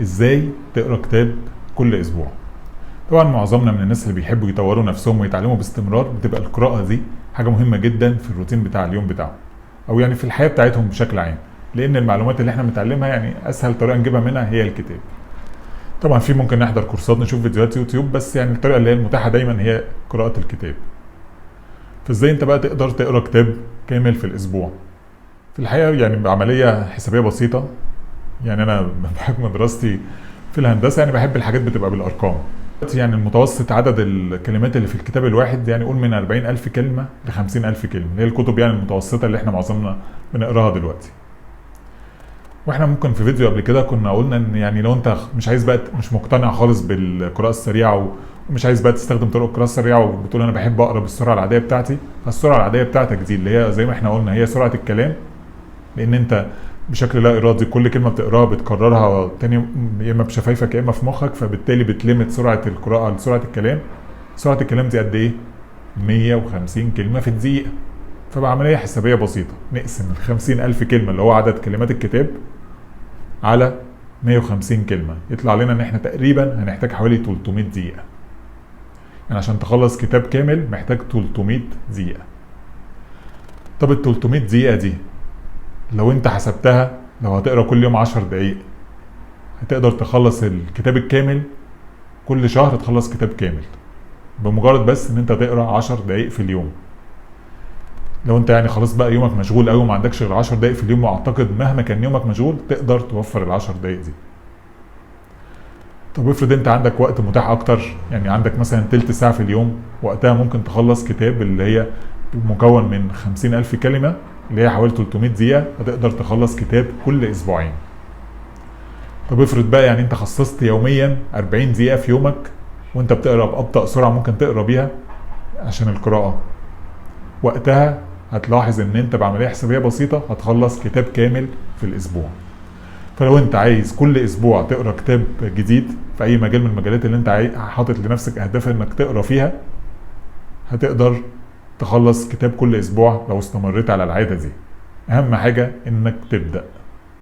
ازاي تقرا كتاب كل اسبوع. طبعا معظمنا من الناس اللي بيحبوا يطوروا نفسهم ويتعلموا باستمرار بتبقى القراءة دي حاجة مهمة جدا في الروتين بتاع اليوم بتاعهم، او يعني في الحياة بتاعتهم بشكل عام، لان المعلومات اللي احنا بنتعلمها يعني اسهل طريقة نجيبها منها هي الكتاب. طبعا في ممكن نحضر كورسات، نشوف فيديوهات يوتيوب، بس يعني الطريقة اللي هي المتاحة دايما هي قراءة الكتاب. فازاي انت بقى تقدر تقرا كتاب كامل في الاسبوع؟ في الحقيقة يعني بعملية حسابية بسيطة. يعني انا بحكم دراستي في الهندسة يعني بحب الحاجات بتبقى بالارقام. يعني المتوسط عدد الكلمات اللي في الكتاب الواحد يعني قول من 40,000 كلمة ل 50,000 كلمة، اللي هي الكتب يعني المتوسطة اللي احنا معظمنا بنقراها دلوقتي. واحنا ممكن في فيديو قبل كده كنا قلنا ان يعني لو انت مش عايز بقى، مش مقتنع خالص بالقراءة السريعة ومش عايز بقى تستخدم طرق القراءة السريعة وبتقول انا بحب اقرا بالسرعة العادية بتاعتي، فالسرعة العادية بتاعتك دي اللي هي زي ما احنا قلنا هي سرعة الكلام، لان انت بشكل لا ارادي كل كلمه بتقراها بتكررها تاني يا اما بشفايفك يا اما في مخك، فبالتالي بتلمت سرعه القراءه لسرعه الكلام. سرعه الكلام دي قد ايه؟ 150 كلمه في الدقيقه. فبعمليه حسابيه بسيطه نقسم ال 50,000 كلمه اللي هو عدد كلمات الكتاب على 150 كلمه، يطلع لنا ان احنا تقريبا هنحتاج حوالي 300 دقيقه. يعني عشان تخلص كتاب كامل محتاج 300 دقيقه. طب ال 300 دقيقه دي لو انت حسبتها، لو هتقرا كل يوم 10 دقايق هتقدر تخلص الكتاب الكامل. كل شهر تخلص كتاب كامل بمجرد بس ان انت تقرا 10 دقايق في اليوم. لو انت يعني خلاص بقى يومك مشغول قوي وما عندكش غير 10 دقايق في اليوم، واعتقد مهما كان يومك مشغول تقدر توفر ال 10 دقايق دي. طب افرض انت عندك وقت متاح اكتر، يعني عندك مثلا تلت ساعة في اليوم، وقتها ممكن تخلص كتاب اللي هي مكون من 50,000 كلمة اللي هي حوالي 300 دقيقة، هتقدر تخلص كتاب كل اسبوعين. طب افرض بقى يعني انت خصصت يوميا 40 دقيقة في يومك وانت بتقرا بأبطأ سرعة ممكن تقرا بيها عشان القراءة، وقتها هتلاحظ ان انت بعملية حسابية بسيطة هتخلص كتاب كامل في الاسبوع. فلو انت عايز كل اسبوع تقرا كتاب جديد في اي مجال من المجالات اللي انت حاطط لنفسك اهداف انك تقرا فيها، هتقدر تخلص كتاب كل اسبوع لو استمريت على العادة دي. اهم حاجة انك تبدأ.